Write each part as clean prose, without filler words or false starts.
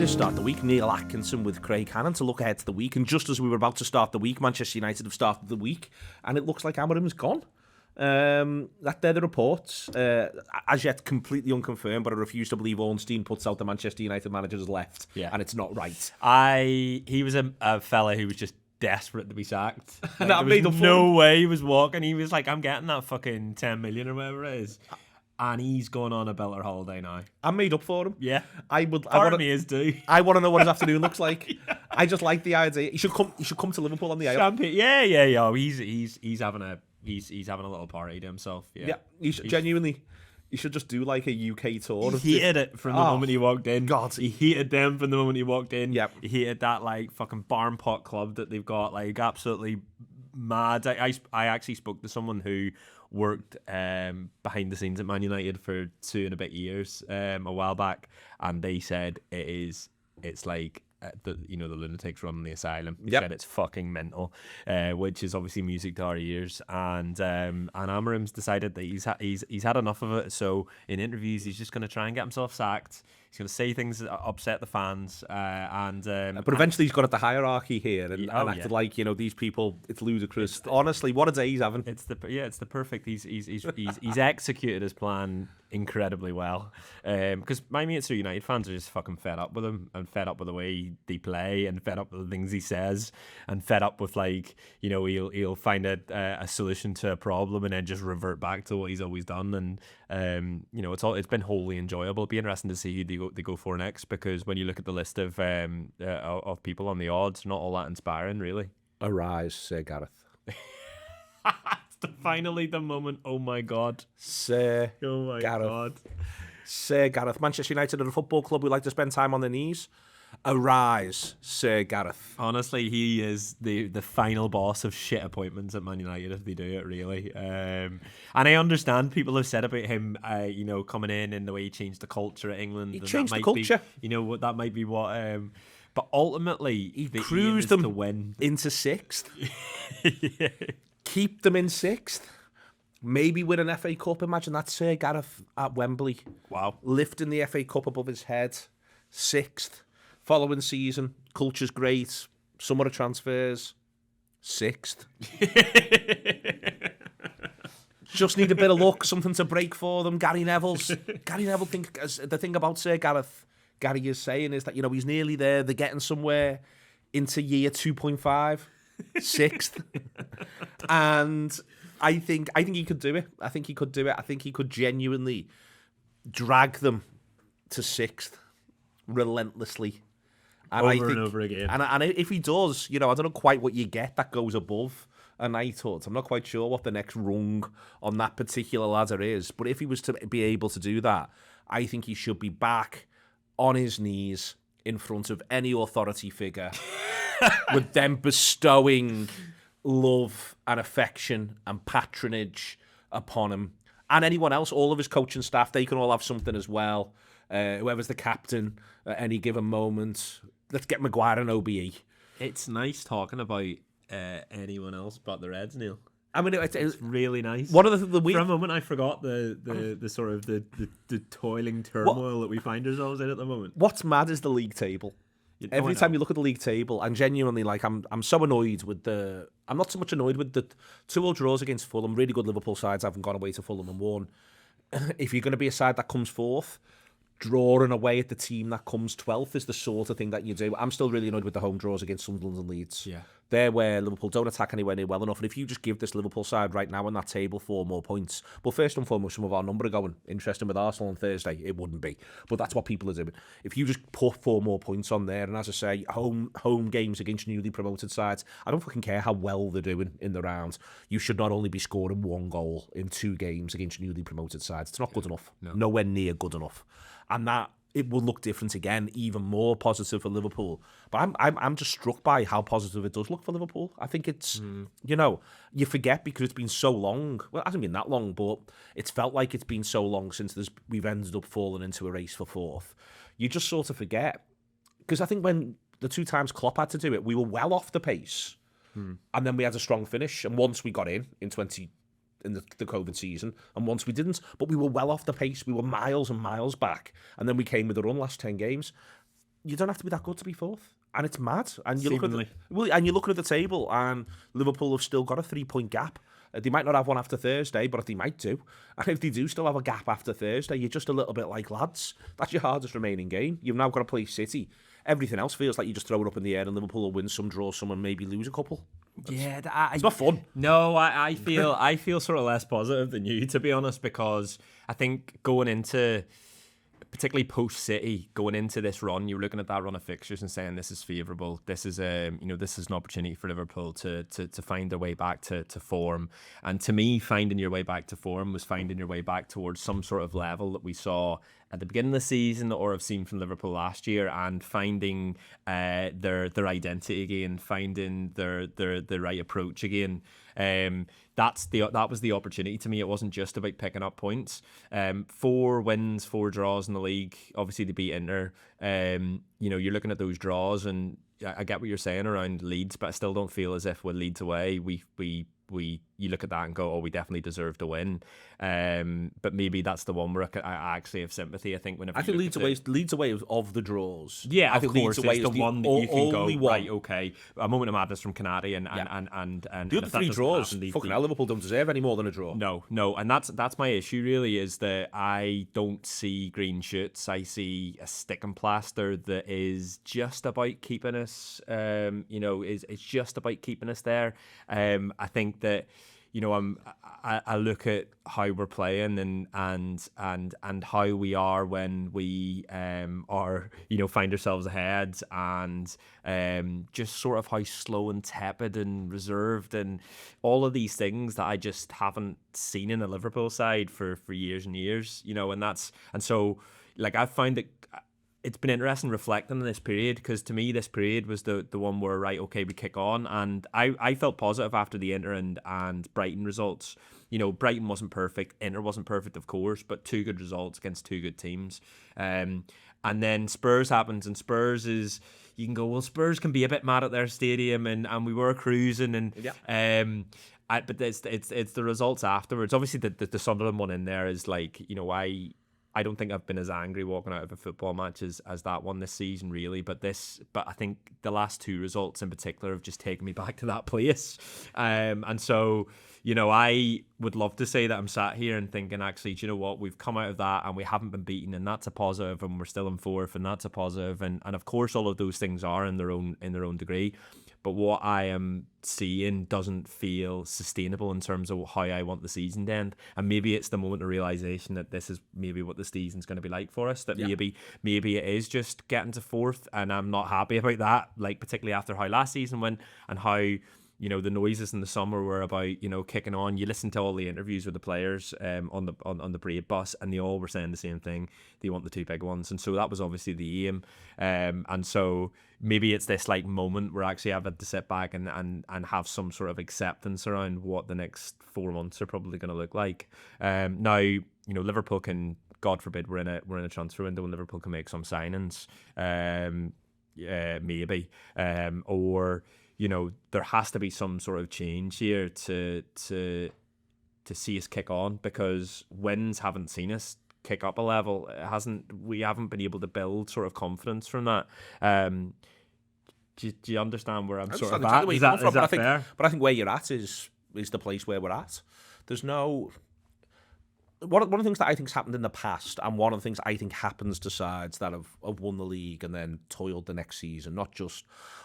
to start the week, Neil Atkinson with Craig Hannan to look ahead to the week. And just as we were about to start the week, Manchester United have started the week, and it looks like Amarim's gone. They're the reports. As yet, completely unconfirmed, but I refuse to believe Ornstein puts out the Manchester United manager has left, and it's not right. He was a fella who was just desperate to be sacked. Like, That there was no way he was walking. He was like, I'm getting that fucking 10 million or whatever it is. And he's going on a belter holiday now. I'm made up for him. Yeah. Part of me is too. I want to know what his afternoon looks like. I just like the idea. He should come to Liverpool on the Champagne. Yeah. Oh, he's having a little party to himself. Yeah. He should just do like a UK tour. He hated it from the moment he walked in. God. He hated them from the moment he walked in. Yep. He hated that like fucking barn pot club that they've got, like absolutely mad. I actually spoke to someone who worked behind the scenes at Man United for 2 and a bit years a while back, and they said it's like the lunatics running the asylum. He said it's fucking mental, which is obviously music to our ears. And Amarim's decided that he's had enough of it. So in interviews, he's just going to try and get himself sacked. He's going to say things that upset the fans, but eventually he's got at the hierarchy here and acted like these people. It's ludicrous. Honestly, what a day he's having. It's the perfect. He's executed his plan incredibly well. Because my mates who are United fans are just fucking fed up with him and fed up with the way they play and fed up with the things he says and fed up with he'll find a solution to a problem and then just revert back to what he's always done. And it's been wholly enjoyable. It'll be interesting to see who they go for next, because when you look at the list of people on the odds, not all that inspiring, really. Arise, Sir Gareth. Finally the moment. Oh my God. Sir Gareth. God. Sir Gareth. Manchester United are a football club who like to spend time on their knees. Arise, Sir Gareth. Honestly, he is the final boss of shit appointments at Man United if they do it, really. And I understand people have said about him, coming in and the way he changed the culture at England. He changed the culture. That might be what. But ultimately, he cruised them to win into 6th. Yeah. Keep them in 6th. Maybe win an FA Cup. Imagine that, Sir Gareth at Wembley. Wow. Lifting the FA Cup above his head. 6th. Following season, culture's great. Summer of transfers, 6th. Just need a bit of luck, something to break for them. Gary Neville, the thing about Sir Gareth, Gary is saying is that he's nearly there. They're getting somewhere into year 2.5, 6th, and I think he could do it. I think he could genuinely drag them to 6th relentlessly. And over again. And if he does, I don't know quite what you get that goes above a knighthood. I'm not quite sure what the next rung on that particular ladder is. But if he was to be able to do that, I think he should be back on his knees in front of any authority figure with them bestowing love and affection and patronage upon him. And anyone else, all of his coaching staff, they can all have something as well. Whoever's the captain at any given moment. Let's get Maguire and OBE. It's nice talking about anyone else but the Reds, Neil. I mean, it's really nice. One of the for a moment, I forgot the sort of the toiling turmoil that we find ourselves in at the moment. What's mad is the league table. Every time you look at the league table, and genuinely, I'm so annoyed with I'm not so much annoyed with the 2-2 draws against Fulham. Really good Liverpool sides haven't gone away to Fulham and won. If you're going to be a side that comes 4th, drawing away at the team that comes 12th is the sort of thing that you do. I'm still really annoyed with the home draws against Sunderland and Leeds. Yeah. They're where Liverpool don't attack anywhere near well enough. And if you just give this Liverpool side right now on that table 4 more points, well, first and foremost, some of our number are going. Interesting with Arsenal on Thursday, it wouldn't be. But that's what people are doing. If you just put 4 more points on there, and as I say, home games against newly promoted sides, I don't fucking care how well they're doing in the round. You should not only be scoring 1 goal in 2 games against newly promoted sides. It's not good enough. No. Nowhere near good enough. And that it will look different again, even more positive for Liverpool. But I'm just struck by how positive it does look for Liverpool. I think it's, you forget because it's been so long. Well, it hasn't been that long, but it's felt like it's been so long since we've ended up falling into a race for 4th. You just sort of forget. Because I think when the 2 times Klopp had to do it, we were well off the pace. And then we had a strong finish. And once we got in the COVID season, and once we didn't, but we were well off the pace. We were miles and miles back, and then we came with a run last 10 games. you don't have to be that good to be fourth. And it's mad. And you Seemingly. you're looking at the table, and Liverpool have still got a 3-point gap. They might not have one after Thursday, but they might do. And if they do still have a gap after Thursday, you're just a little bit like, lads, that's your hardest remaining game. You've now got to play City. Everything else feels like you just throw it up in the air, and Liverpool will win some, draw some, and maybe lose a couple. It's not fun. No, I feel sort of less positive than you, to be honest, because I think going into, particularly post City, going into this run, you're looking at that run of fixtures and saying this is favourable. This is this is an opportunity for Liverpool to find their way back to form. And to me, finding your way back to form was finding your way back towards some sort of level that we saw at the beginning of the season or have seen from Liverpool last year, and finding their identity again, finding their right approach again. That was the opportunity to me. It wasn't just about picking up points. 4 wins, 4 draws in the league. Obviously, they beat Inter. You're looking at those draws, and I get what you're saying around Leeds, but I still don't feel as if with Leeds away, you look at that and go, oh, we definitely deserve to win. But maybe that's the one where I actually have sympathy. I think Leeds away is of the draws. Yeah, I think of course, Leeds away is the one that you can go, one. Right, okay, a moment of madness from Canary and the other 3 draws. Fucking hell, Liverpool don't deserve any more than a draw. No, and that's my issue really, is that I don't see green shoots. I see a stick and plaster that is just about keeping us. It's just about keeping us there. I think that. I look at how we're playing and how we are when we find ourselves ahead, and just sort of how slow and tepid and reserved and all of these things that I just haven't seen in a Liverpool side for years and years. And so I find that it's been interesting reflecting on this period, because to me this period was the one where, right, okay, we kick on, and I felt positive after the Inter and Brighton results. Brighton wasn't perfect, Inter wasn't perfect, of course, but 2 good results against 2 good teams. And then Spurs happens, and Spurs is, you can go, well, Spurs can be a bit mad at their stadium, and we were cruising, and but it's the results afterwards. Obviously the Sunderland one in there is I don't think I've been as angry walking out of a football match as that one this season, really. But I think the last 2 results in particular have just taken me back to that place. And so, I would love to say that I'm sat here and thinking, actually, do you know what? We've come out of that and we haven't been beaten, and that's a positive, and we're still in 4th, and that's a positive. And of course, all of those things are in their own degree. But what I am seeing doesn't feel sustainable in terms of how I want the season to end. And maybe it's the moment of realisation that this is maybe what the season's going to be like for us, that maybe it is just getting to 4th, and I'm not happy about that, particularly after how last season went and how the noises in the summer were about kicking on. You listen to all the interviews with the players on the parade bus, and they all were saying the same thing. They want the 2 big ones, and so that was obviously the aim. And so maybe it's this moment where actually I've had to sit back and have some sort of acceptance around what the next 4 months are probably going to look like. Now Liverpool can, God forbid, we're in a transfer window, and Liverpool can make some signings. Maybe or. There has to be some sort of change here to see us kick on, because wins haven't seen us kick up a level. We haven't been able to build sort of confidence from that. Do you understand where I'm sort of at? Is that fair? But I think where you're at is the place where we're at. There's no... One of the things that I think has happened in the past, and one of the things I think happens to sides that have won the league and then toiled the next season,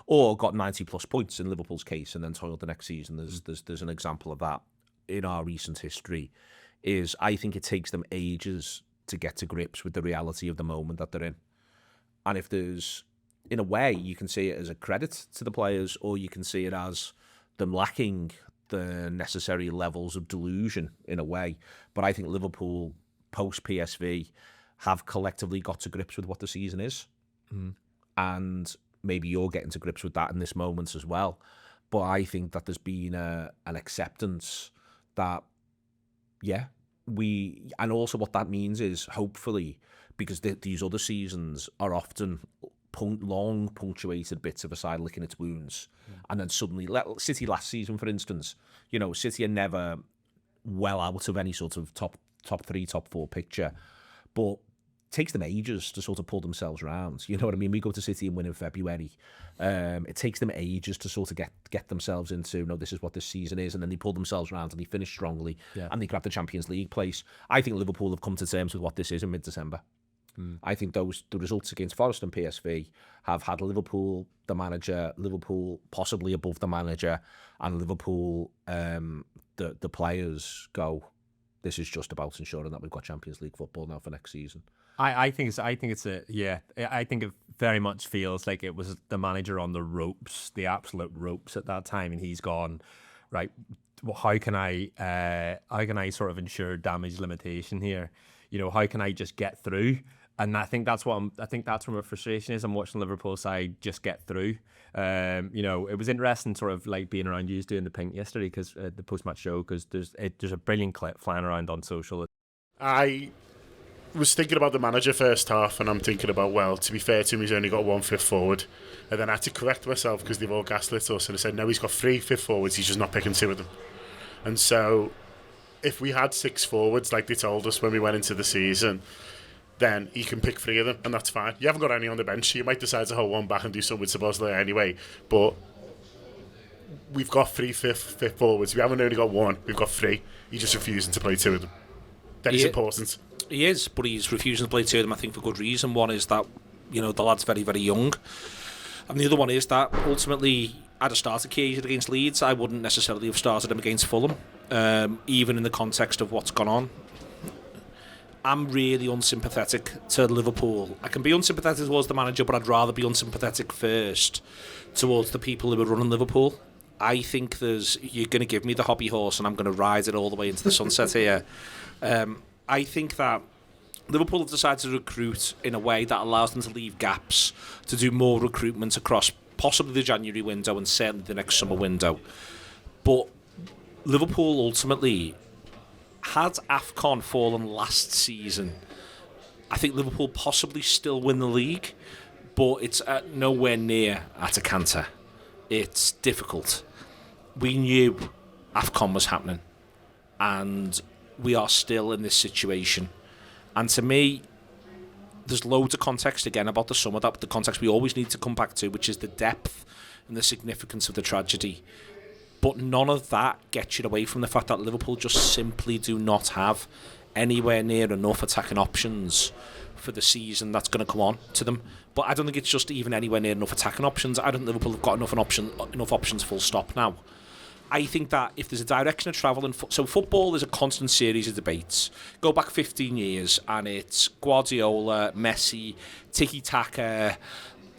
or got 90 plus points in Liverpool's case and then toiled the next season. There's an example of that in our recent history. Is I think it takes them ages to get to grips with the reality of the moment that they're in. And if there's, in a way, you can see it as a credit to the players, or you can see it as them lacking the necessary levels of delusion in a way. But I think Liverpool, post-PSV, have collectively got to grips with what the season is. And maybe you're getting to grips with that in this moment as well. But I think that there's been an acceptance that, and also what that means is, hopefully, because these other seasons are often long punctuated bits of a side licking its wounds, and then suddenly, City last season, for instance, City are never well out of any sort of top 3, top 4 picture, but takes them ages to sort of pull themselves around. You know what I mean? We go to City and win in February. It takes them ages to sort of get themselves into, no, this is what this season is, and then they pull themselves around and they finish strongly, and they grab the Champions League place. I think Liverpool have come to terms with what this is in mid-December. I think the results against Forest and PSV have had Liverpool, the manager, Liverpool possibly above the manager, and Liverpool, the players go, this is just about ensuring that we've got Champions League football now for next season. I think it very much feels like it was the manager on the ropes, the absolute ropes at that time, and he's gone, right, well, how can I sort of ensure damage limitation here? You know, how can I just get through? And I think that's where my frustration is. I'm watching Liverpool side just get through. You know, it was interesting sort of like being around you doing the pink yesterday, because the post-match show, because there's a brilliant clip flying around on social. I was thinking about the manager first half, and I'm thinking about, well, to be fair to him, he's only got one fifth forward. And then I had to correct myself because they've all gaslit us, and I said, no, he's got 3 fifth forwards, he's just not picking 2 of them. And so if we had 6 forwards like they told us when we went into the season, then he can pick 3 of them, and that's fine. You haven't got any on the bench, so you might decide to hold one back and do something with Szoboszlai anyway, but we've got 3 fifth forwards. We haven't only got 1, we've got 3. He's just refusing to play 2 of them. That is important. He is, but he's refusing to play 2 of them, I think, for good reason. One is that, you know, the lad's very, very young, and the other one is that ultimately, I'd have started Chiesa against Leeds. I wouldn't necessarily have started him against Fulham, even in the context of what's gone on. I'm really unsympathetic to Liverpool. I can be unsympathetic towards the manager, but I'd rather be unsympathetic first towards the people who are running Liverpool. I think you're going to give me the hobby horse and I'm going to ride it all the way into the sunset here. I think that Liverpool have decided to recruit in a way that allows them to leave gaps to do more recruitment across possibly the January window and certainly the next summer window. But Liverpool ultimately, had AFCON fallen last season, I think Liverpool possibly still win the league, but it's nowhere near at a canter. It's difficult. We knew AFCON was happening, and we are still in this situation. And to me, there's loads of context again about the summer, that the context we always need to come back to, which is the depth and the significance of the tragedy. But none of that gets you away from the fact that Liverpool just simply do not have anywhere near enough attacking options for the season that's going to come on to them. But I don't think it's just even anywhere near enough attacking options. I don't think Liverpool have got enough options full stop now. I think that if there's a direction of travel, so football is a constant series of debates. Go back 15 years and it's Guardiola, Messi, tiki-taka,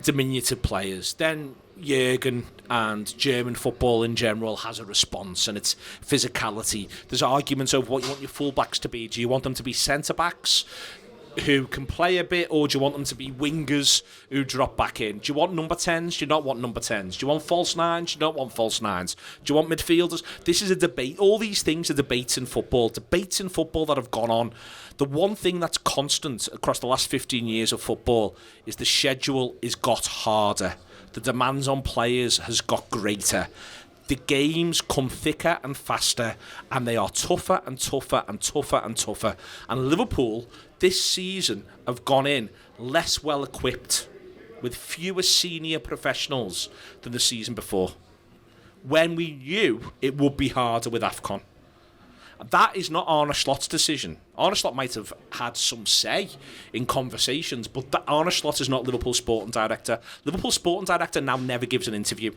diminutive players. Then Jurgen and German football in general has a response, and it's physicality. There's arguments over what you want your fullbacks to be. Do you want them to be centre-backs who can play a bit, or do you want them to be wingers who drop back in? Do you want number 10s? Do you not want number 10s? Do you want false 9s? Do you not want false 9s? Do you want midfielders? This is a debate. All these things are debates in football that have gone on. The one thing that's constant across the last 15 years of football is the schedule has got harder. The demands on players has got greater. The games come thicker and faster, and they are tougher and tougher and tougher and tougher. And Liverpool this season have gone in less well equipped, with fewer senior professionals than the season before, when we knew it would be harder with AFCON. That is not Arne Slot's decision. Arne Slot might have had some say in conversations, but Arne Slot is not Liverpool's sporting director. Liverpool's sporting director now never gives an interview.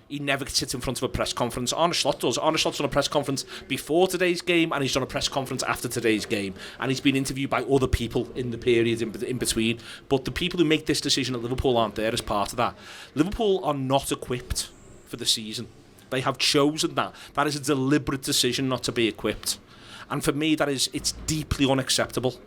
He never sits in front of a press conference. Arne Slot does. Arne Slot's done a press conference before today's game, and he's done a press conference after today's game, and he's been interviewed by other people in the period in between. But the people who make this decision at Liverpool aren't there as part of that. Liverpool are not equipped for the season. They have chosen that. That is a deliberate decision not to be equipped. And for me, it's deeply unacceptable.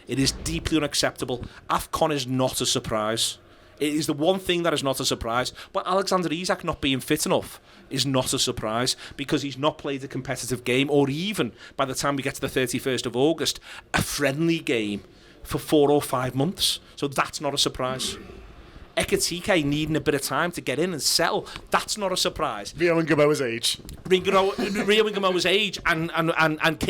It is deeply unacceptable. AFCON is not a surprise. It is the one thing that is not a surprise. But Alexander Isak not being fit enough is not a surprise, because he's not played a competitive game, or even, by the time we get to the 31st of August, a friendly game for 4 or 5 months. So that's not a surprise. Ekitike needing a bit of time to get in and settle, that's not a surprise. Rio and Gamoa's age. Rio and Gamoa's age and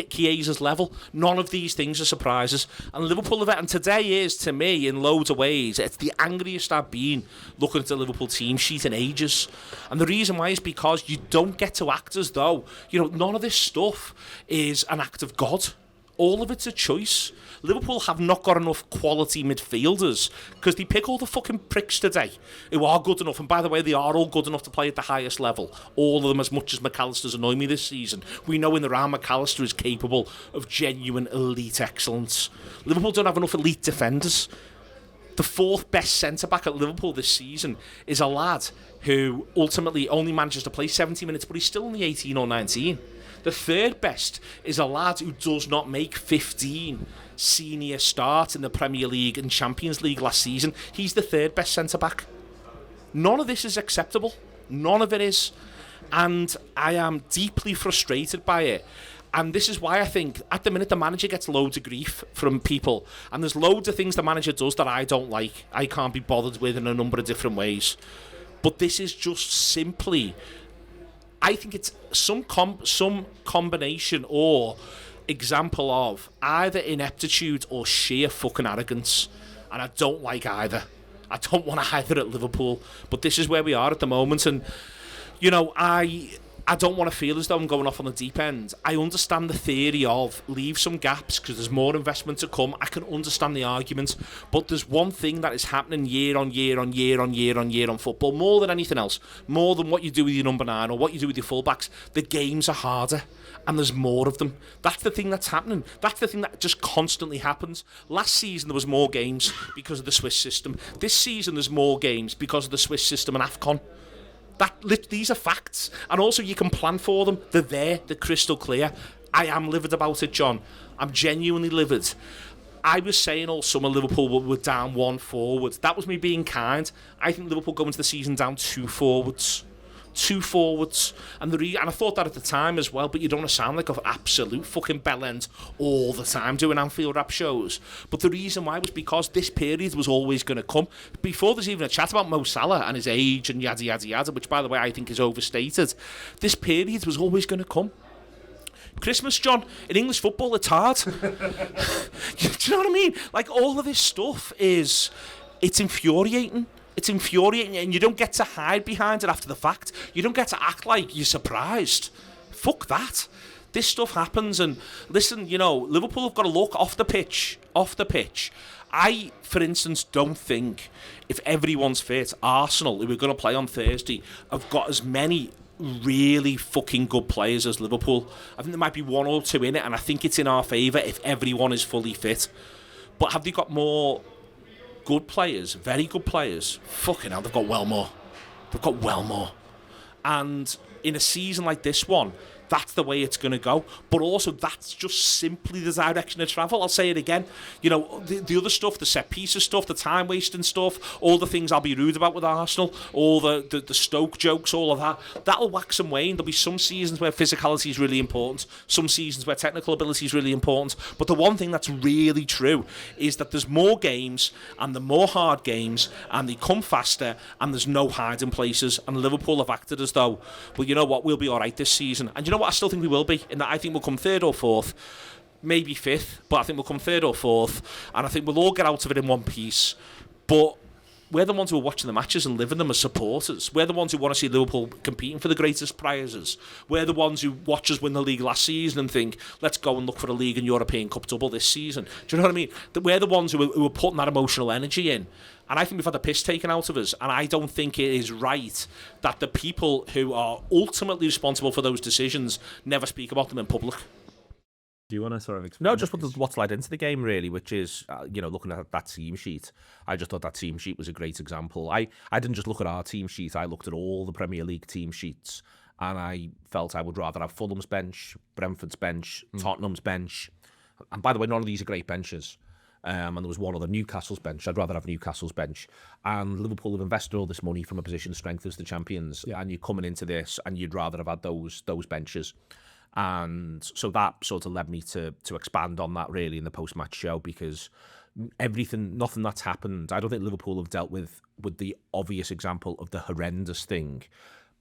Chiesa's level, none of these things are surprises. And Liverpool have, and today is, to me, in loads of ways, it's the angriest I've been looking at the Liverpool team sheet in ages. And the reason why is because you don't get to act as though, none of this stuff is an act of God. All of it's a choice. Liverpool have not got enough quality midfielders because they pick all the fucking pricks today who are good enough. And by the way, they are all good enough to play at the highest level. All of them, as much as McAllister's annoyed me this season. We know in the round McAllister is capable of genuine elite excellence. Liverpool don't have enough elite defenders. The fourth best centre-back at Liverpool this season is a lad who ultimately only manages to play 70 minutes, but he's still only 18 or 19. The third best is a lad who does not make 15 senior starts in the Premier League and Champions League last season. He's the third best centre-back. None of this is acceptable. None of it is. And I am deeply frustrated by it. And this is why I think, at the minute, the manager gets loads of grief from people. And there's loads of things the manager does that I don't like. I can't be bothered with in a number of different ways. But this is just simply... I think it's some combination or example of either ineptitude or sheer fucking arrogance. And I don't like either. I don't want either at Liverpool. But this is where we are at the moment. And, I don't want to feel as though I'm going off on the deep end. I understand the theory of leave some gaps because there's more investment to come. I can understand the argument. But there's one thing that is happening year on year on year on year on year on football, more than anything else, more than what you do with your number 9 or what you do with your fullbacks. The games are harder and there's more of them. That's the thing that's happening. That's the thing that just constantly happens. Last season there was more games because of the Swiss system. This season there's more games because of the Swiss system and AFCON. These are facts, and also you can plan for them. They're there, they're crystal clear. I am livid about it, John. I'm genuinely livid. I was saying all summer Liverpool were down 1 forward. That was me being kind. I think Liverpool go into the season down 2 forwards. 2 forwards. And I thought that at the time as well, but you don't want to sound like an absolute fucking bellend all the time doing Anfield Wrap shows. But the reason why was because this period was always going to come. Before there's even a chat about Mo Salah and his age and yada yada yada, which by the way I think is overstated, this period was always going to come. Christmas, John, in English football it's hard. Do you know what I mean? Like, all of this stuff it's infuriating. It's infuriating, and you don't get to hide behind it after the fact. You don't get to act like you're surprised. Fuck that. This stuff happens, and listen, Liverpool have got to look off the pitch. I, for instance, don't think if everyone's fit, Arsenal, who we're going to play on Thursday, have got as many really fucking good players as Liverpool. I think there might be 1 or 2 in it, and I think it's in our favour if everyone is fully fit. But have they got more good players, very good players? Fucking hell, they've got well more. And in a season like this one, that's the way it's going to go. But also, that's just simply the direction of travel. I'll say it again. The other stuff, the set pieces stuff, the time wasting stuff, all the things I'll be rude about with Arsenal, all the Stoke jokes, all of that, that'll wax and wane. There'll be some seasons where physicality is really important, some seasons where technical ability is really important. But the one thing that's really true is that there's more games, and the more hard games, and they come faster, and there's no hiding places. And Liverpool have acted as though, well, you know what, we'll be all right this season. And you know what, I still think we will be, in that I think we'll come 3rd or 4th, maybe 5th, but I think we'll come 3rd or 4th, and I think we'll all get out of it in one piece. But we're the ones who are watching the matches and living them as supporters. We're the ones who want to see Liverpool competing for the greatest prizes. We're the ones who watch us win the league last season and think, let's go and look for a league and European Cup double this season. Do you know what I mean? We're the ones who are putting that emotional energy in. And I think we've had the piss taken out of us. And I don't think it is right that the people who are ultimately responsible for those decisions never speak about them in public. Do you want to sort of explain? No, just what's led into the game, really, which is, looking at that team sheet. I just thought that team sheet was a great example. I didn't just look at our team sheet. I looked at all the Premier League team sheets, and I felt I would rather have Fulham's bench, Brentford's bench, Tottenham's bench. And by the way, none of these are great benches. And there was one other, Newcastle's bench. I'd rather have Newcastle's bench. And Liverpool have invested all this money from a position of strength as the champions. Yeah. And you're coming into this, and you'd rather have had those benches. And so that sort of led me to expand on that really in the post-match show, because nothing that's happened, I don't think Liverpool have dealt with the obvious example of the horrendous thing,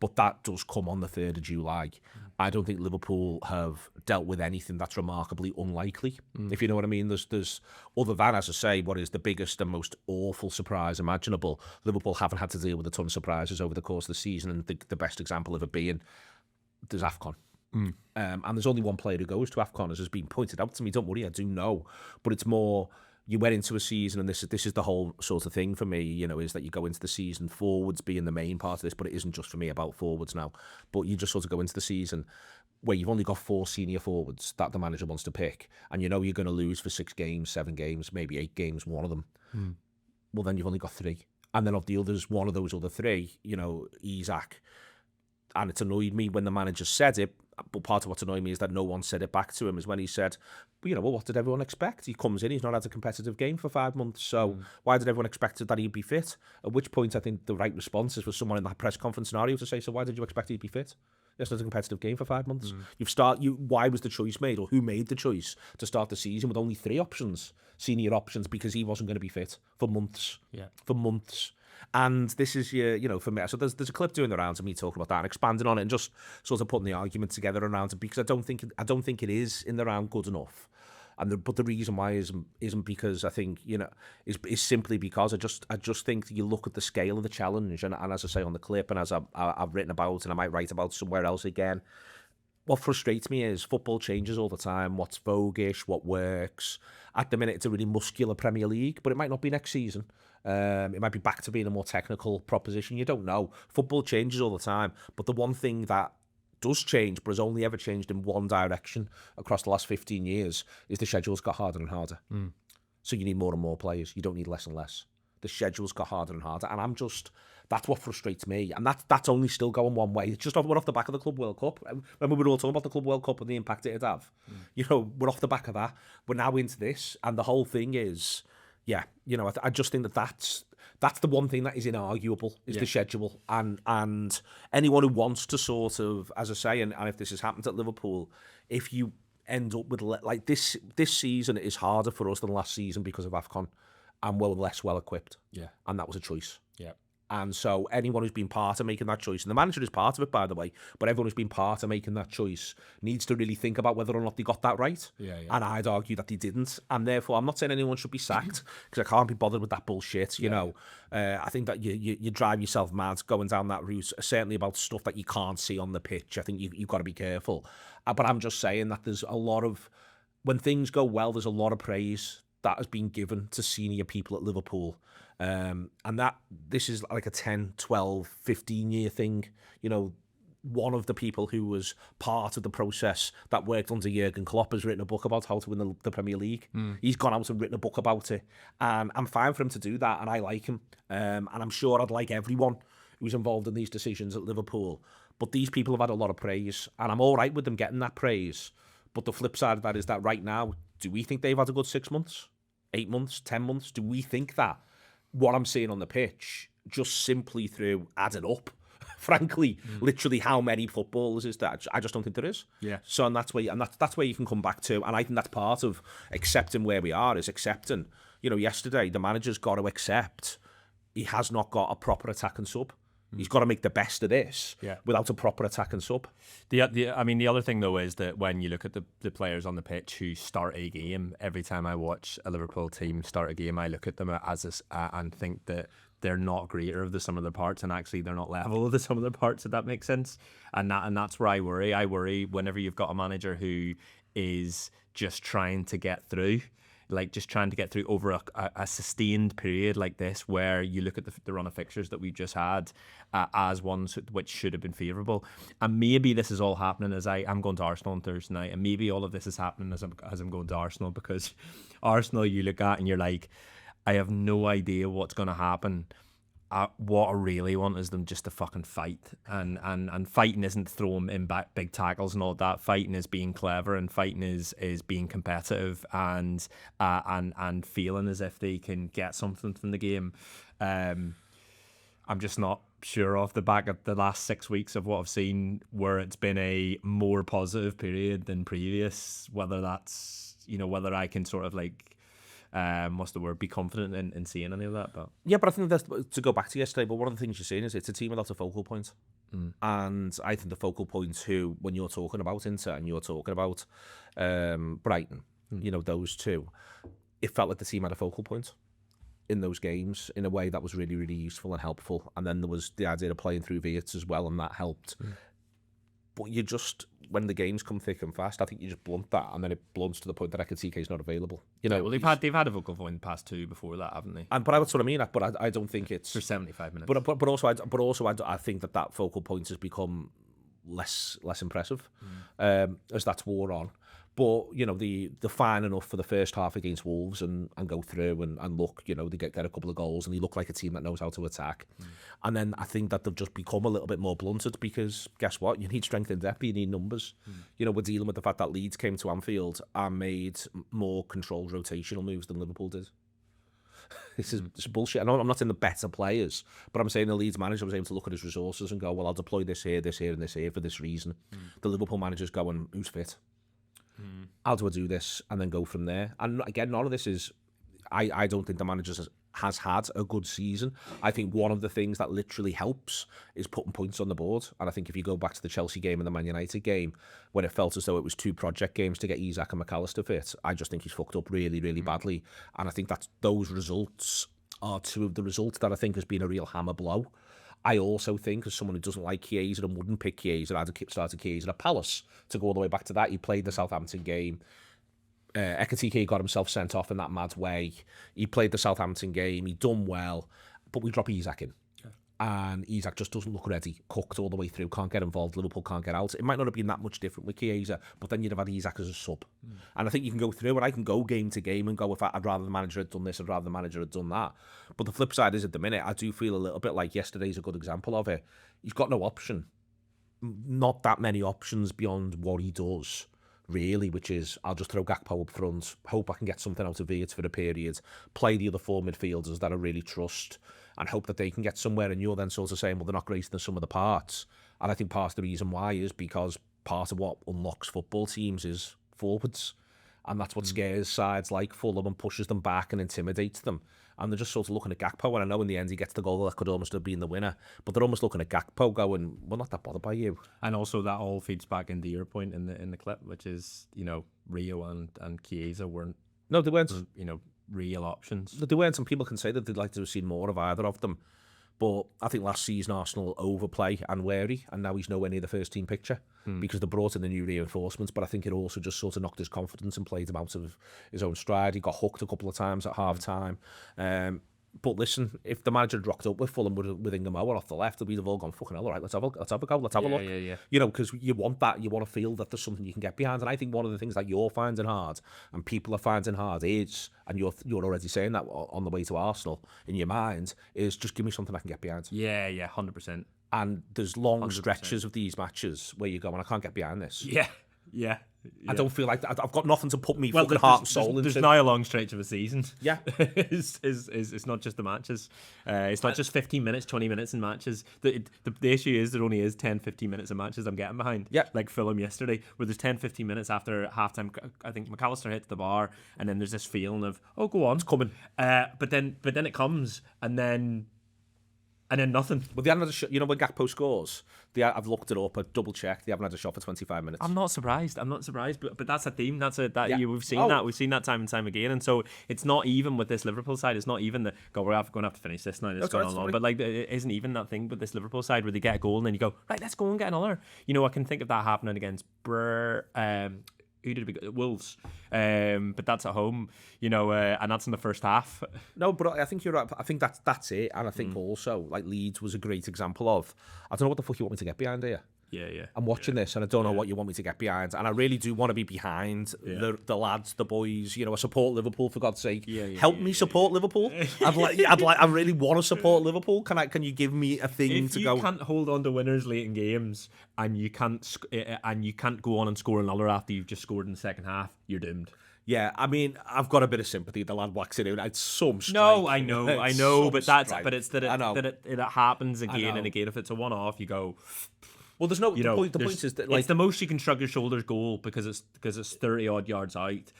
but that does come on the 3rd of July. I don't think Liverpool have dealt with anything that's remarkably unlikely, if you know what I mean. There's other than, as I say, what is the biggest and most awful surprise imaginable, Liverpool haven't had to deal with a ton of surprises over the course of the season, and the best example of it being, there's AFCON. And there's only one player who goes to AFCON, as has been pointed out to me. Don't worry, I do know. But it's more, you went into a season, and this is the whole sort of thing for me, you know, is that you go into the season, forwards being the main part of this, but it isn't just for me about forwards now. But you just sort of go into the season where you've only got 4 senior forwards that the manager wants to pick, and you know you're going to lose for 6 games, 7 games, maybe 8 games, one of them. Well, then you've only got 3. And then of the others, one of those other 3, you know, Isaac. And it's annoyed me when the manager said it, but part of what's annoyed me is that no one said it back to him, is when he said, you know, well, what did everyone expect? He comes in, he's not had a competitive game for 5 months, so why did everyone expect that he'd be fit? At which point I think the right response is for someone in that press conference scenario to say, so why did you expect he'd be fit? It's not a competitive game for 5 months. Why was the choice made, or who made the choice to start the season with only 3 options, senior options, because he wasn't going to be fit for months. For months. And this is you know, for me. So there's a clip doing the rounds of me talking about that and expanding on it and just sort of putting the argument together around it, because I don't think it is in the round good enough. But the reason why isn't because I think, you know, is simply because I just think that you look at the scale of the challenge, and as I say on the clip, and as I've written about, and I might write about somewhere else again. What frustrates me is football changes all the time. What's voguish, what works. At the minute, it's a really muscular Premier League, but it might not be next season. It might be back to being a more technical proposition. You don't know. Football changes all the time. But the one thing that does change, but has only ever changed in one direction across the last 15 years, is the schedule's got harder and harder. So you need more and more players. You don't need less and less. The schedule's got harder and harder. And that's what frustrates me. And that's only still going one way. It's just we're off the back of the Club World Cup. Remember, we were all talking about the Club World Cup and the impact it'd have. You know, we're off the back of that. We're now into this. And the whole thing is, you know, I just think that's the one thing that is inarguable, is the schedule. And anyone who wants to sort of, as I say, and if this has happened at Liverpool, if you end up with, like, this season is harder for us than last season because of AFCON, and we're less well equipped. And that was a choice. And so anyone who's been part of making that choice, and the manager is part of it, by the way, but everyone who's been part of making that choice needs to really think about whether or not they got that right. And I'd argue that they didn't. And therefore, I'm not saying anyone should be sacked, because I can't be bothered with that bullshit, you know. I think that you drive yourself mad going down that route, certainly about stuff that you can't see on the pitch. I think you've got to be careful. But I'm just saying that there's a lot of, when things go well, there's a lot of praise that has been given to senior people at Liverpool. And that this is like a 10, 12, 15-year thing. You know, one of the people who was part of the process that worked under Jurgen Klopp has written a book about how to win the Premier League. He's gone out and written a book about it. And I'm fine for him to do that, and I like him. And I'm sure I'd like everyone who's involved in these decisions at Liverpool. But these people have had a lot of praise, and I'm all right with them getting that praise. But the flip side of that is that right now, do we think they've had a good 6 months, 8 months, 10 months? Do we think that? What I'm seeing on the pitch, just simply through adding up, frankly, literally how many footballers is that? I just don't think there is. So and that's where you can come back to, and I think that's part of accepting where we are, is accepting. You know, yesterday the manager's got to accept he has not got a proper attack and sub. He's got to make the best of this without a proper attack and sub. The other thing, though, is that when you look at the players on the pitch who start a game, every time I watch a Liverpool team start a game, I look at them and think that they're not greater of the sum of their parts, and actually they're not level of the sum of their parts, if that makes sense. And that's where I worry. I worry whenever you've got a manager who is just trying to get through. Like just trying to get through over a sustained period like this, where you look at the run of fixtures that we've just had as ones which should have been favourable. And maybe this is all happening as I'm going to Arsenal on Thursday night, and maybe all of this is happening as I'm going to Arsenal, because Arsenal you look at and you're like, I have no idea what's going to happen. What I really want is them just to fucking fight, and fighting isn't throwing in back big tackles and all that. Fighting is being clever, and fighting is being competitive and feeling as if they can get something from the game. I'm just not sure off the back of the last 6 weeks of what I've seen, where it's been a more positive period than previous. Whether that's, whether I can sort of like, what's the word, be confident in seeing any of that. But yeah, but I think that's to go back to yesterday. But one of the things you're saying is it's a team without a focal point, and I think the focal points who, when you're talking about Inter and you're talking about Brighton, those two, it felt like the team had a focal point in those games in a way that was really, really useful and helpful. And then there was the idea of playing through Wirtz as well, and that helped. But you just, when the games come thick and fast, I think you just blunt that, and then it blunts to the point that Ekitike is not available. Well, they've had a vocal point in the past two before that, haven't they? But that's what I mean. But I don't think it's for 75 minutes. But also I think that focal point has become less impressive as that's wore on. But the fine enough for the first half against Wolves and go through and look, they get a couple of goals and they look like a team that knows how to attack. And then I think that they've just become a little bit more blunted because guess what? You need strength in depth, you need numbers. We're dealing with the fact that Leeds came to Anfield and made more controlled rotational moves than Liverpool did. This is bullshit. I know I'm not saying the better players, but I'm saying the Leeds manager was able to look at his resources and go, well, I'll deploy this here, and this here for this reason. The Liverpool manager's going, who's fit? How do I do this? And then go from there. And again, none of this is... I don't think the manager has had a good season. I think one of the things that literally helps is putting points on the board. And I think if you go back to the Chelsea game and the Man United game, when it felt as though it was two project games to get Isak and McAllister fit, I just think he's fucked up really, really badly. And I think that those results are two of the results that I think has been a real hammer blow. I also think, as someone who doesn't like Chiesa and wouldn't pick Chiesa, I'd have started Chiesa at Palace. To go all the way back to that, he played the Southampton game. Ekitike got himself sent off in that mad way. He played the Southampton game. He done well, but we drop Isak in. And Isak just doesn't look ready, cooked all the way through, can't get involved, Liverpool can't get out. It might not have been that much different with Chiesa, but then you'd have had Isak as a sub. And I think you can go through it. I can go game to game and go, if I'd rather the manager had done this, I'd rather the manager had done that. But the flip side is, at the minute, I do feel a little bit like yesterday's a good example of it. He's got no option. Not that many options beyond what he does, really, which is, I'll just throw Gakpo up front, hope I can get something out of Wirtz for a period, play the other four midfielders that I really trust, and hope that they can get somewhere. And you're then sort of saying, well, they're not greater than some of the parts. And I think part of the reason why is because part of what unlocks football teams is forwards. And that's what scares sides like Fulham and pushes them back and intimidates them. And they're just sort of looking at Gakpo, and I know in the end he gets the goal that could almost have been the winner, but they're almost looking at Gakpo going, we're not that bothered by you. And also that all feeds back into your point in the clip, which is, Rio and Chiesa weren't... No, they weren't. Real options. They weren't, and people can say that they'd like to have seen more of either of them. But I think last season Arsenal overplay and wary, and now he's nowhere near the first team picture because they brought in the new reinforcements. But I think it also just sort of knocked his confidence and played him out of his own stride. He got hooked a couple of times at half time. But listen, if the manager had rocked up with Fulham with Ingham off the left, we'd have all gone, fucking hell, all right, let's have a go, let's have a look. Yeah. Because you want that, you want to feel that there's something you can get behind. And I think one of the things that you're finding hard and people are finding hard is, and you're already saying that on the way to Arsenal in your mind, is just give me something I can get behind. Yeah, 100%. And there's long 100%. Stretches of these matches where you go, and I can't get behind this. Yeah. I don't feel like I've got nothing to put me fucking heart and soul into. There's now a long stretch of a season. Yeah. It's not just the matches. It's not just 15 minutes, 20 minutes in matches. The issue is there only is 10, 15 minutes of matches I'm getting behind. Yeah. Like Fulham yesterday, where there's 10, 15 minutes after halftime. I think McAllister hits the bar, and then there's this feeling of, oh, go on. It's coming. But then it comes, and then nothing. Well, they haven't had a shot. When Gakpo scores, I've looked it up, I double checked. They haven't had a shot for 25 minutes. I'm not surprised. But that's a theme. We've seen that. We've seen that time and time again. And so it's not even with this Liverpool side. It's not even that. God, we're going to have to finish this now. It's going on long. But like, it isn't even that thing with this Liverpool side where they get a goal and then you go, right, let's go and get another. I can think of that happening against who did we go? Wolves, but that's at home, and that's in the first half. No, but I think you're right. I think that's it, and I think also like Leeds was a great example of. I don't know what the fuck you want me to get behind here. Yeah. I'm watching this, and I don't know what you want me to get behind, and I really do want to be behind the lads, the boys. I support Liverpool, for God's sake. Help me support Liverpool. I really want to support Liverpool. Can you give me a thing to go? If you can't hold on to winners late in games, and you can't go on and score another after you've just scored in the second half, you're doomed. Yeah, I mean, I've got a bit of sympathy. The lad waxing out. It's some strike. No, I know, but strike. it's that it happens again and again. If it's a one-off, you go. Well, there's no. The point is that it's the most you can shrug your shoulders goal because it's 30 odd yards out,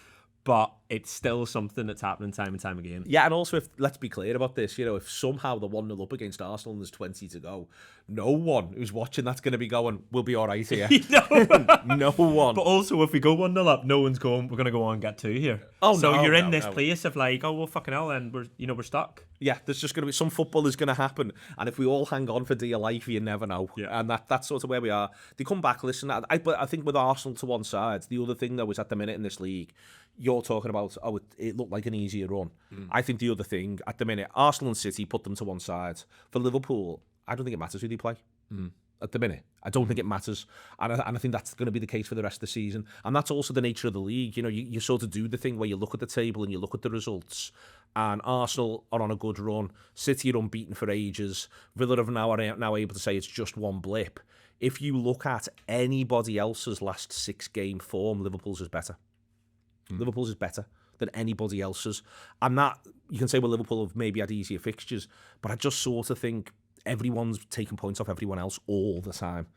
but it's still something that's happening time and time again. Yeah, and also, if let's be clear about this, if somehow they're 1-0 up against Arsenal and there's 20 to go, no one who's watching that's going to be going, we'll be all right here. No one. But also, if we go 1-0 up, no one's going, we're going to go on and get 2 here. Oh, so you're in this place of like, oh, well, fucking hell, then we're stuck. Yeah, there's just going to be some football is going to happen, and if we all hang on for dear life, you never know. Yeah. And that's sort of where we are. They come back. Listen, but I think with Arsenal to one side, the other thing though is at the minute in this league, you're talking about it looked like an easier run. I think the other thing at the minute, Arsenal and City put them to one side. For Liverpool, I don't think it matters who they play. At the minute, I don't think it matters, and I think that's going to be the case for the rest of the season. And that's also the nature of the league. You sort of do the thing where you look at the table and you look at the results. And Arsenal are on a good run. City are unbeaten for ages. Villa are now able to say it's just one blip. If you look at anybody else's last 6-game form, Liverpool's is better. Liverpool's is better than anybody else's. And that, you can say, well, Liverpool have maybe had easier fixtures, but I just sort of think everyone's taking points off everyone else all the time.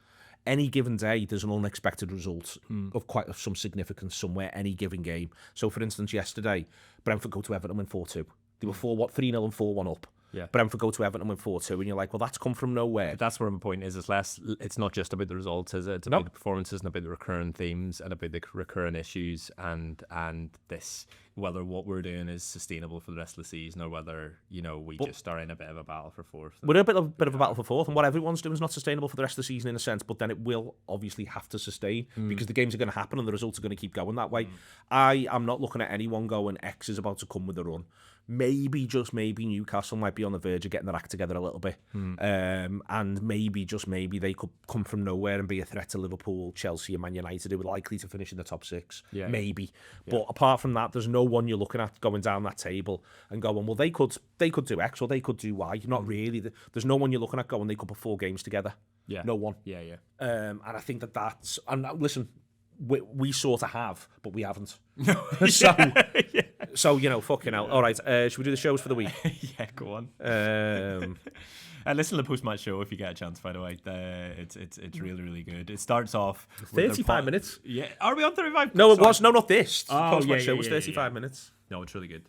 Any given day, there's an unexpected result of some significance somewhere, any given game. So, for instance, yesterday, Brentford go to Everton win 4-2. They were 3-0 and 4-1 up. Yeah. Brentford go to Everton win 4-2, and you're like, well, that's come from nowhere. But that's where my point is. It's not just about the results, is it? It's about the performances and about the recurring themes and about the recurring issues and this, whether what we're doing is sustainable for the rest of the season or whether, we just are in a bit of a battle for fourth. We're in a bit of a battle for fourth, and what everyone's doing is not sustainable for the rest of the season in a sense, but then it will obviously have to sustain because the games are going to happen and the results are going to keep going that way. I am not looking at anyone going, X is about to come with a run. Maybe, just maybe, Newcastle might be on the verge of getting their act together a little bit. And maybe, just maybe, they could come from nowhere and be a threat to Liverpool, Chelsea and Man United, who are likely to finish in the top 6. Yeah. Maybe. Yeah. But apart from that, there's no one you're looking at going down that table and going, well, they could do X or they could do Y. Not really. There's no one you're looking at going, they could put 4 games together. Yeah. No one. Yeah, yeah. And I think that's... And listen, we sort of have, but we haven't. So, fucking hell. All right, should we do the shows for the week? Yeah, go on. Listen to the post-match show if you get a chance, by the way. It's really, really good. It starts off... 35 minutes? Yeah. Are we on 35? No, it was. No, not this. The Oh, post-match show was 35 minutes. No, it's really good.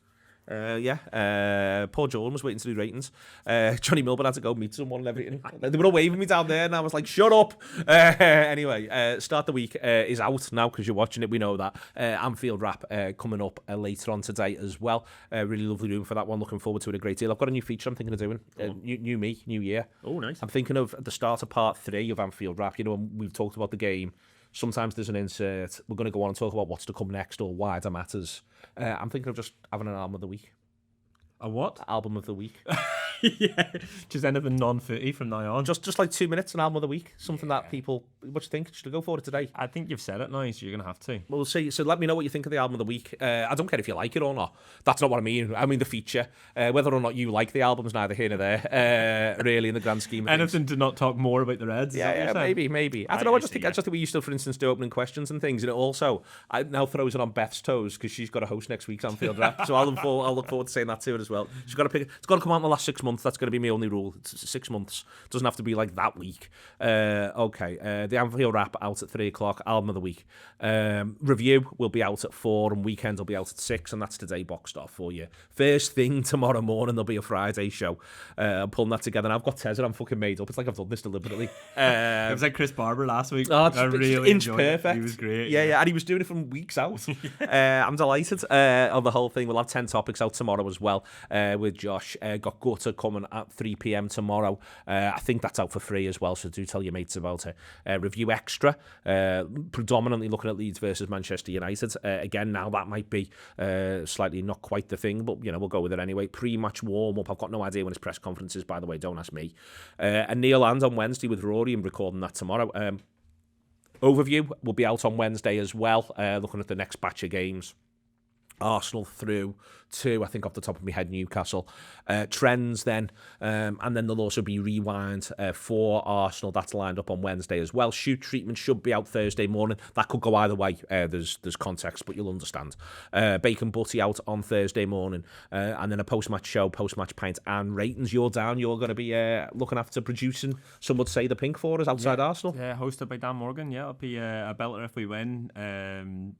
Paul Jordan was waiting to do ratings. Johnny Milburn had to go meet someone and everything. They were all waving me down there and I was like, shut up. Anyway, Start the Week is out now because you're watching it, we know that. Anfield Wrap coming up later on today as well. Really lovely room for that one, looking forward to it a great deal. I've got a new feature I'm thinking of doing. New me, new year. Oh, nice. I'm thinking of the start of part 3 of Anfield Wrap. We've talked about the game. Sometimes there's an insert. We're going to go on and talk about what's to come next or wider matters. I'm thinking of just having an album of the week. A what? Album of the week. Yeah, just anything non-footy from now on. Just like 2 minutes, an album of the week. Something that people... What do you think? Should I go for it today? I think you've said it now, so you're going to have to. Well, we'll see. So let me know what you think of the album of the week. I don't care if you like it or not. That's not what I mean. I mean the feature. Whether or not you like the album is neither here nor there, really, in the grand scheme of things. Anything to not talk more about the Reds? Yeah, maybe. I don't know. I just think we used to, for instance, do opening questions and things. And it also, it now throws it on Beth's toes because she's got a host next week's Anfield Wrap. So I'll look forward to saying that to her as well. She's got to pick. It's got to come out in the last 6 months. That's going to be my only rule. It's 6 months. It doesn't have to be like that week. Okay. The Anfield Wrap out at 3 o'clock. Album of the week. Review will be out at 4 and weekend will be out at 6, and that's today boxed off for you. First thing tomorrow morning there'll be a Friday show. I'm pulling that together. And I've got Tezza. I'm fucking made up. It's like I've done this deliberately. It was like Chris Barber last week. Oh, I really inch enjoyed perfect. It. He was great. Yeah, and he was doing it from weeks out. I'm delighted on the whole thing. We'll have 10 topics out tomorrow as well with Josh. Got Gutter coming at 3 p.m. tomorrow. I think that's out for free as well, so do tell your mates about it. Review Extra, predominantly looking at Leeds versus Manchester United. Again, now that might be slightly not quite the thing, but we'll go with it anyway. Pre-match warm-up. I've got no idea when his press conference is, by the way, don't ask me. And Neil Land on Wednesday with Rory and recording that tomorrow. Overview will be out on Wednesday as well, looking at the next batch of games. Arsenal through 2, I think off the top of my head, Newcastle. Trends then, and then there'll also be Rewind for Arsenal. That's lined up on Wednesday as well. Shoot Treatment should be out Thursday morning. That could go either way. There's context, but you'll understand. Bacon Butty out on Thursday morning, and then a post-match show, post-match pint and ratings. You're down. You're going to be looking after producing, some would say, the pink for us outside Arsenal. Yeah, hosted by Dan Morgan. Yeah, it'll be a belter if we win.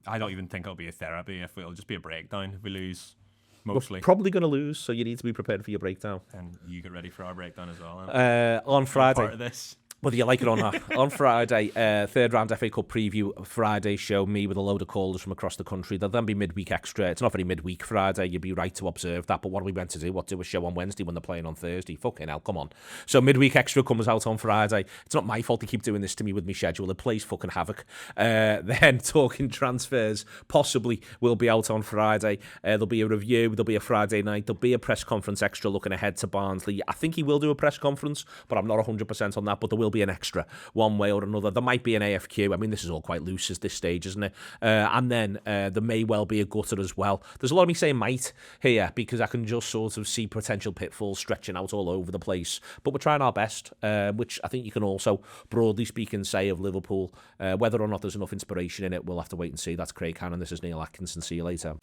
I don't even think it'll be a therapy. It'll just be a breakdown if we lose. Mostly. We're probably going to lose, so you need to be prepared for your breakdown. And you get ready for our breakdown as well. On Friday. Part of this. Whether you like it or not, on Friday, third round FA Cup preview Friday show, me with a load of callers from across the country. There'll then be midweek extra. It's not very midweek Friday, you'd be right to observe that, but what are we meant to do? What, do a show on Wednesday when they're playing on Thursday? Fucking hell, come on. So midweek extra comes out on Friday. It's not my fault to keep doing this to me with my schedule. It plays fucking havoc. Then talking transfers possibly will be out on Friday. There'll be a review, there'll be a Friday night, there'll be a press conference extra looking ahead to Barnsley. I think he will do a press conference, but I'm not 100% on that, but there will be an extra one way or another. There might be an AFQ. I mean, this is all quite loose at this stage, isn't it? And then there may well be a gutter as well. There's a lot of me saying might here because I can just sort of see potential pitfalls stretching out all over the place. But we're trying our best, which I think you can also, broadly speaking, say of Liverpool. Whether or not there's enough inspiration in it, we'll have to wait and see. That's Craig Hannan. This is Neil Atkinson. See you later.